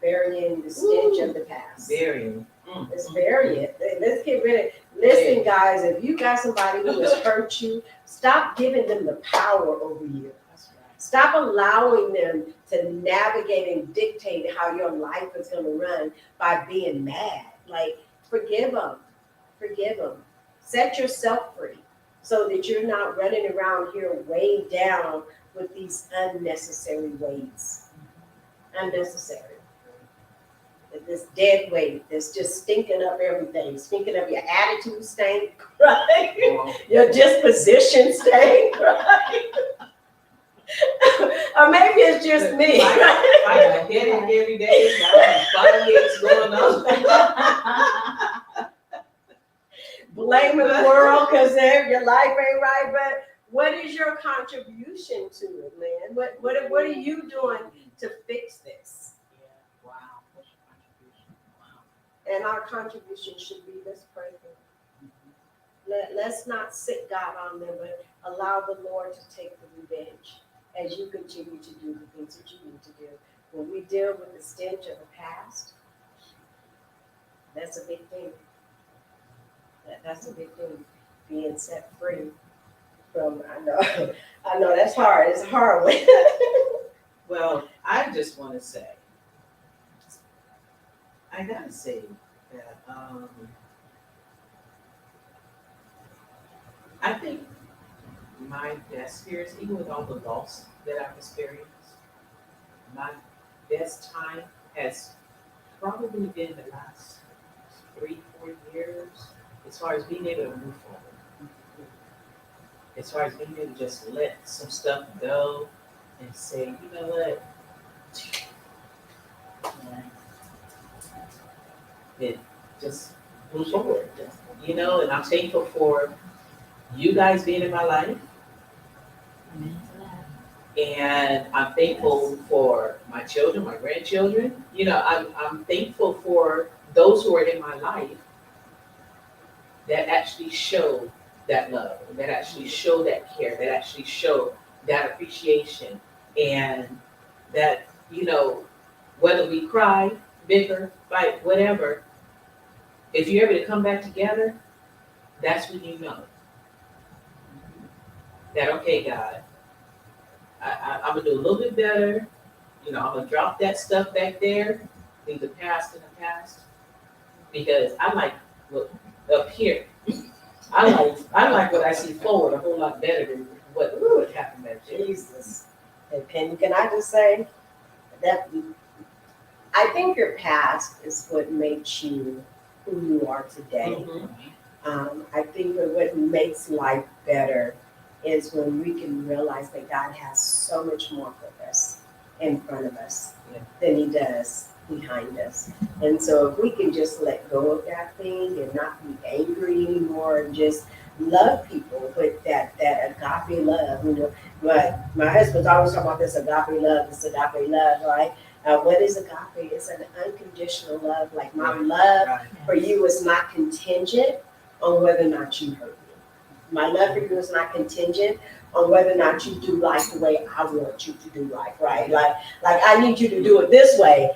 Burying the stench of the past. Burying. Let's bury it. Let's get rid of it. Listen, guys, if you got somebody who has hurt you, stop giving them the power over you. Stop allowing them to navigate and dictate how your life is going to run by being mad. Like, forgive them. Forgive them. Set yourself free so that you're not running around here weighed down with these unnecessary weights. Unnecessary. This dead weight that's just stinking up everything, stinking up your attitude stink, right? Your disposition stink, right? Or maybe it's just me. I got headache every day. I have 5 hits going on. Blaming the world because your life ain't right. But what is your contribution to it, man? What are you doing to fix this? Wow. What's your contribution? Wow. And our contribution should be, let's pray for them. Let's not sit God on them, but allow the Lord to take the revenge as you continue to do the things that you need to do. When we deal with the stench of the past, that's a big thing. That's a big thing. Being set free from, I know that's hard. It's a hard one. Well, I just want to say, I gotta say that I think my best years, even with all the loss that I've experienced, my best time has probably been the last 3-4 years, as far as being able to move forward. As far as being able to just let some stuff go and say, you know what? It just move forward. You know, and I'm thankful for you guys being in my life. And I'm thankful for my children, my grandchildren. You know, I'm thankful for those who are in my life that actually show that love, that actually show that care, that actually show that appreciation. And that, you know, whether we cry, bicker, fight, whatever, if you're able to come back together, that's when you know that, okay, God, I'm gonna do a little bit better. You know, I'm gonna drop that stuff back there, leave the past in the past, because I like what up here. I like what I see forward a whole lot better than what would happen back there. Jesus. And can I just say that I think your past is what makes you who you are today. I think that what makes life better is when we can realize that God has so much more for us in front of us than he does behind us. And so if we can just let go of that thing and not be angry anymore and just love people with that agape love, you know. But my husband's always talking about this agape love, right? What is agape? It's an unconditional love. Like, my love for you is not contingent on whether or not you hurt me. My love for you is not contingent on whether or not you do life the way I want you to do life, right? Like I need you to do it this way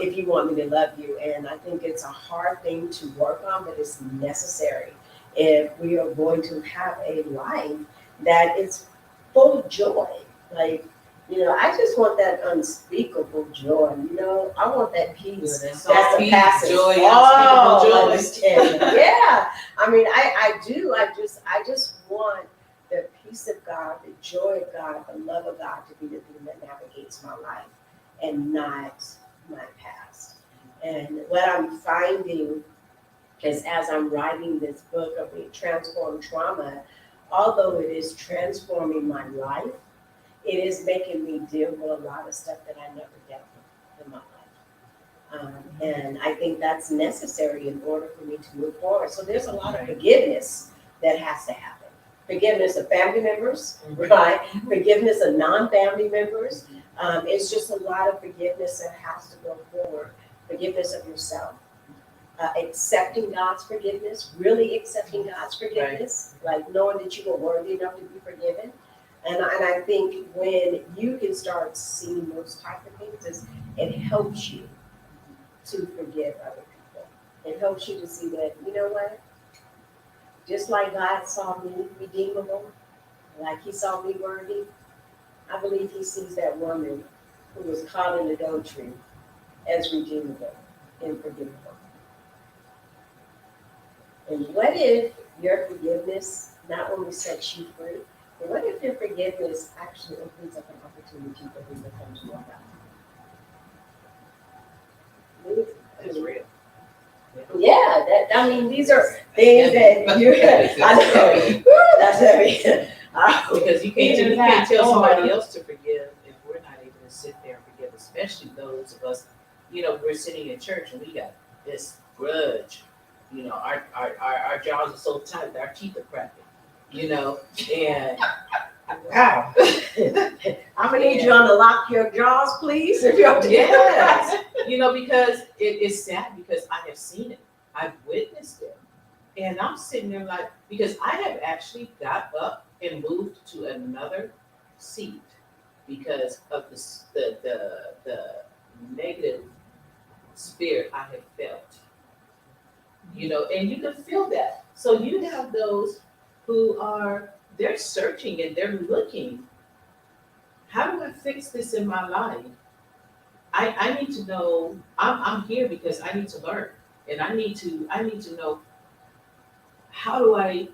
if you want me to love you. And I think it's a hard thing to work on, but it's necessary if we are going to have a life that is full of joy. Like, I just want that unspeakable joy. I want that peace. That's That's a peace, passive. joy, Oh, unspeakable joy. understand. Yeah. I mean, I do. I just want the peace of God, the joy of God, the love of God to be the thing that navigates my life and not my past. And what I'm finding is as I'm writing this book of Transform Trauma, although it is transforming my life, it is making me deal with a lot of stuff that I never dealt with in my life. And I think that's necessary in order for me to move forward. So there's a lot of forgiveness that has to happen. Forgiveness of family members, right? Forgiveness of non-family members. It's just a lot of forgiveness that has to go forward. Forgiveness of yourself. Accepting God's forgiveness, really accepting God's forgiveness, like knowing that you are worthy enough to be forgiven. And I think when you can start seeing those type of things, it helps you to forgive other people. It helps you to see that, you know what? Just like God saw me redeemable, like he saw me worthy, I believe he sees that woman who was caught in adultery as redeemable and forgivable. And what if your forgiveness not only sets you free, but what if your forgiveness actually opens up an opportunity for him to come to your life? It's real. Yeah, these are things that you. I know. Woo, that's heavy. Because you can't tell somebody else to forgive if we're not able to sit there and forgive, especially those of us, we're sitting in church and we got this grudge. Our jaws are so tight, our teeth are cracking, and Wow. I'm gonna need you to unlock your jaws, please. If you're yes, because it's sad because I have seen it, I've witnessed it, and I'm sitting there like, because I have actually got up and moved to another seat because of the negative spirit I have felt. And you can feel that. So you have those who they're searching and they're looking. How do I fix this in my life? I need to know. I'm here because I need to learn, and I need to know, how do I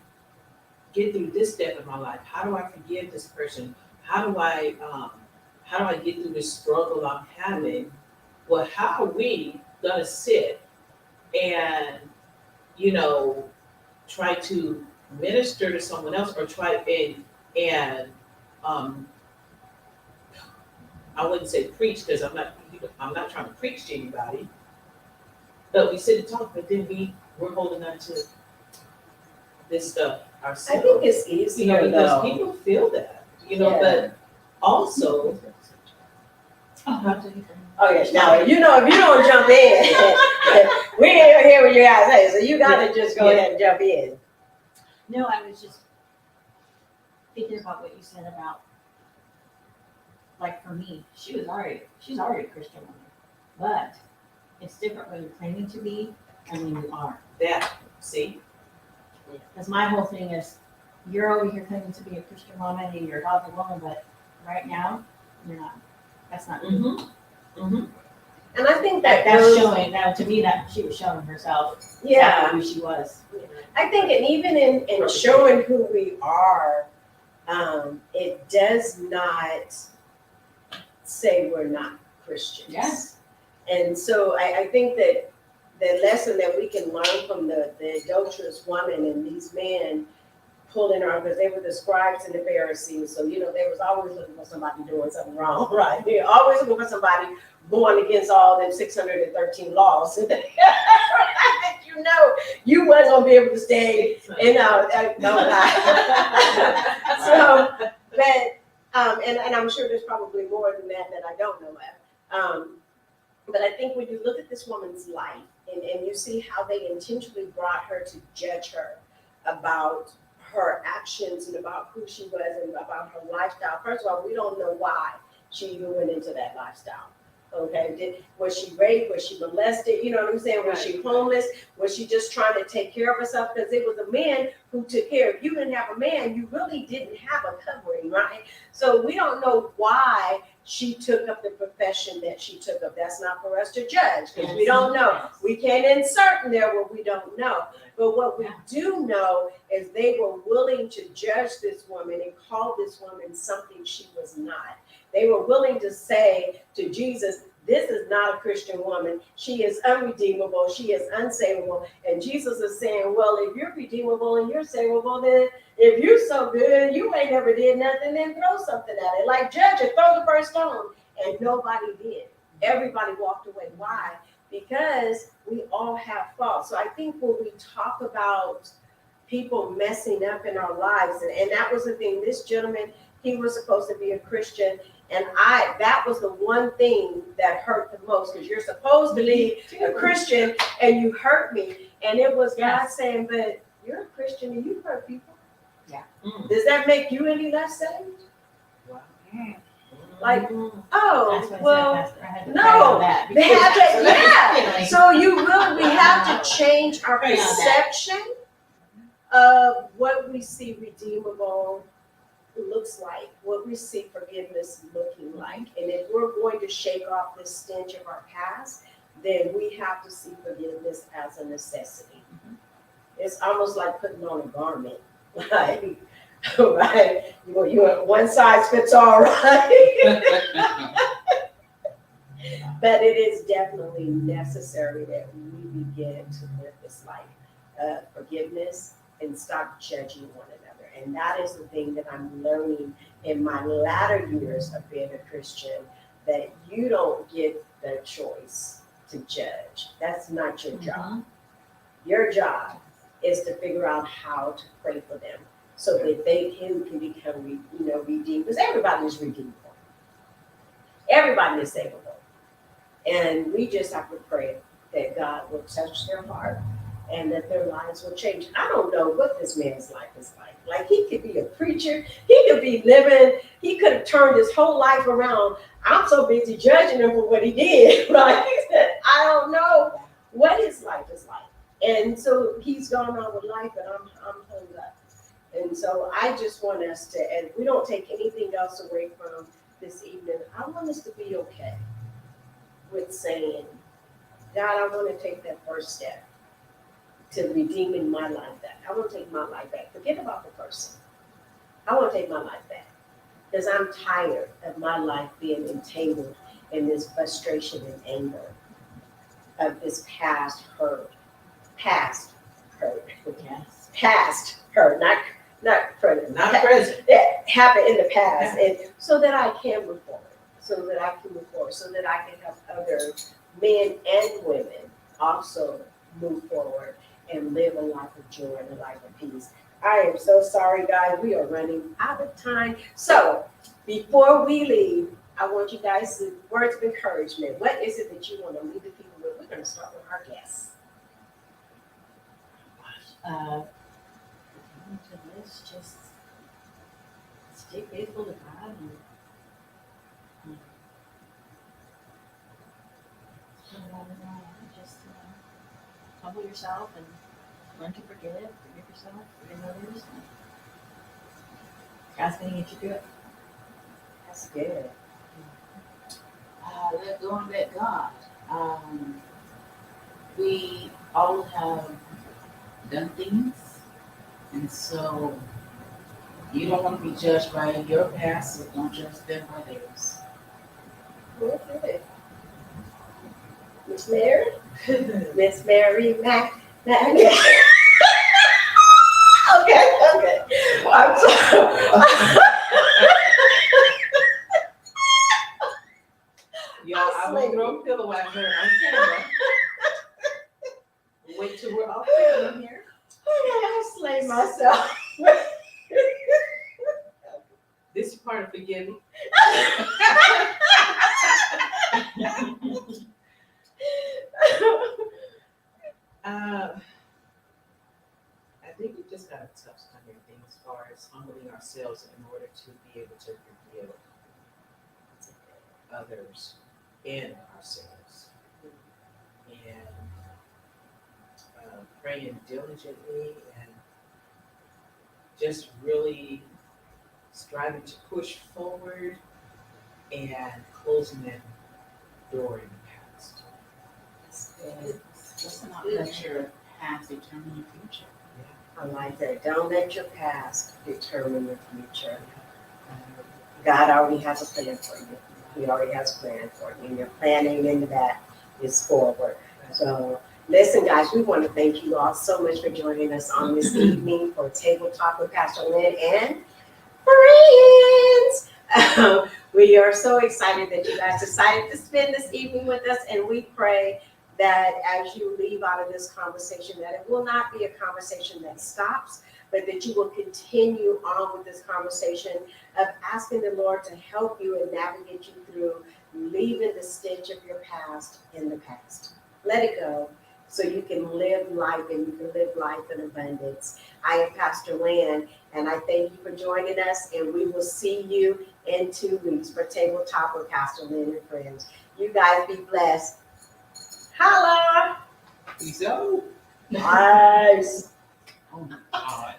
get through this step in my life? How do I forgive this person? How do I get through this struggle I'm having? Well, how are we gonna sit and try to minister to someone else, or try and I wouldn't say preach, because I'm not trying to preach to anybody, but we sit and talk, but then we're holding on to this stuff ourselves. I think it's easier because though. people feel that, Yeah. but also. Oh yes, now if you don't jump in, we ain't hear what you guys say, so you gotta just go ahead and jump in. No, I was just thinking about what you said about, like for me, she's already a Christian woman, but it's different when you're claiming to be and when you are. That, see? Because my whole thing is, you're over here claiming to be a Christian woman and you're a godly woman, but right now, you're not. That's not good. Mm-hmm. Mm-hmm. And I think that's showing, now to me, that she was showing herself yeah, exactly who she was. I think, and even in showing who we are, it does not say we're not Christians. Yes. And so I think that the lesson that we can learn from the adulterous woman and these men pulling her, because they were the scribes and the Pharisees, so they was always looking for somebody doing something wrong, right? They're always looking for somebody going against all them 613 laws. You wasn't gonna be able to stay in no so, but and I'm sure there's probably more than that I don't know of. But I think when you look at this woman's life and you see how they intentionally brought her to judge her about her actions and about who she was and about her lifestyle. First of all, we don't know why she even went into that lifestyle. Okay, was she raped? Was she molested? You know what I'm saying? Was she homeless? Was she just trying to take care of herself? Because it was a man who took care of you. Didn't have a man, you really didn't have a covering, right? So we don't know why she took up the profession that she took up. That's not for us to judge because we don't know. We can't insert in there what we don't know. But what we do know is they were willing to judge this woman and call this woman something she was not. They were willing to say to Jesus, this is not a Christian woman. She is unredeemable. She is unsavable. And Jesus is saying, well, if you're redeemable and you're savable, then if you're so good, you ain't never did nothing, then throw something at it. Like judge it, throw the first stone. And nobody did. Everybody walked away. Why? Because we all have faults. So I think when we talk about people messing up in our lives, and that was the thing, this gentleman, he was supposed to be a Christian. And that was the one thing that hurt the most, because you're supposed to be a Christian and you hurt me. And it was God saying, but you're a Christian and you hurt people. Yeah. Does that make you any less saved? Wow. Like, That's oh, what well, I said, Pastor. I had to no, pray on that they have to, because- yeah. So we have to change our Pray on that. perception of what we see redeemable looks like, what we see forgiveness looking like. And if we're going to shake off this stench of our past, then we have to see forgiveness as a necessity. It's almost like putting on a garment. Like, right? You one size fits all, right? But it is definitely necessary that we begin to live this life of forgiveness and stop judging one another. And that is the thing that I'm learning in my latter years of being a Christian, that you don't get the choice to judge. That's not your job. Your job is to figure out how to pray for them so that they can become, redeemed. Because everybody is redeemable. Everybody is savable. And we just have to pray that God will touch their heart and that their lives will change. I don't know what this man's life is like. Like, he could be a preacher. He could be living. He could have turned his whole life around. I'm so busy judging him for what he did, right? I don't know what his life is like. And so he's gone on with life, and I'm hung up. And so I just want us to, and we don't take anything else away from this evening, I want us to be okay with saying, God, I want to take that first step to redeeming my life back. I want to take my life back. Forget about the person. I want to take my life back because I'm tired of my life being entangled in this frustration and anger of this past hurt. Past hurt. Yes. Past hurt, not present. Not present. That happened in the past, and so that I can move forward, so that I can help other men and women also move forward and live a life of joy and a life of peace. I am so sorry, guys. We are running out of time. So before we leave, I want you guys to words of encouragement. What is it that you want to leave the people with? We're going to start with our guests. Just stay faithful to God and just humble yourself and learn to forgive yourself, forgive others. God's going to get you through it. That's good. Let go and let God. We all have done things, and so you don't want to be judged by your past, so don't judge them by theirs. Okay. Miss Mary? Miss Mary Mac. Okay. I'm sorry. Yeah, I will throw a pillow at her on camera. Wait till we're off camera here. I slay myself. This is part of forgiving. I think we just gotta touch on everything. us humbling ourselves in order to be able to forgive others and ourselves. And praying diligently and just really striving to push forward and closing that door in the past. Let's not let your past determine your future. I like that. Don't let your past determine your future. God already has a plan for you. He already has a plan for you. And your planning into that is forward. So listen, guys, we want to thank you all so much for joining us on this evening for Table Talk with Pastor Lynne and friends. We are so excited that you guys decided to spend this evening with us, and we pray that as you leave out of this conversation, that it will not be a conversation that stops, but that you will continue on with this conversation of asking the Lord to help you and navigate you through leaving the stench of your past in the past. Let it go so you can live life, and you can live life in abundance. I am Pastor Lynne, and I thank you for joining us, and we will see you in 2 weeks for Table Talk with Pastor Lynne and friends. You guys be blessed. Holla! Peace out. Nice. Oh my God.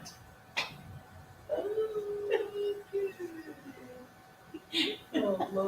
Oh, Lord.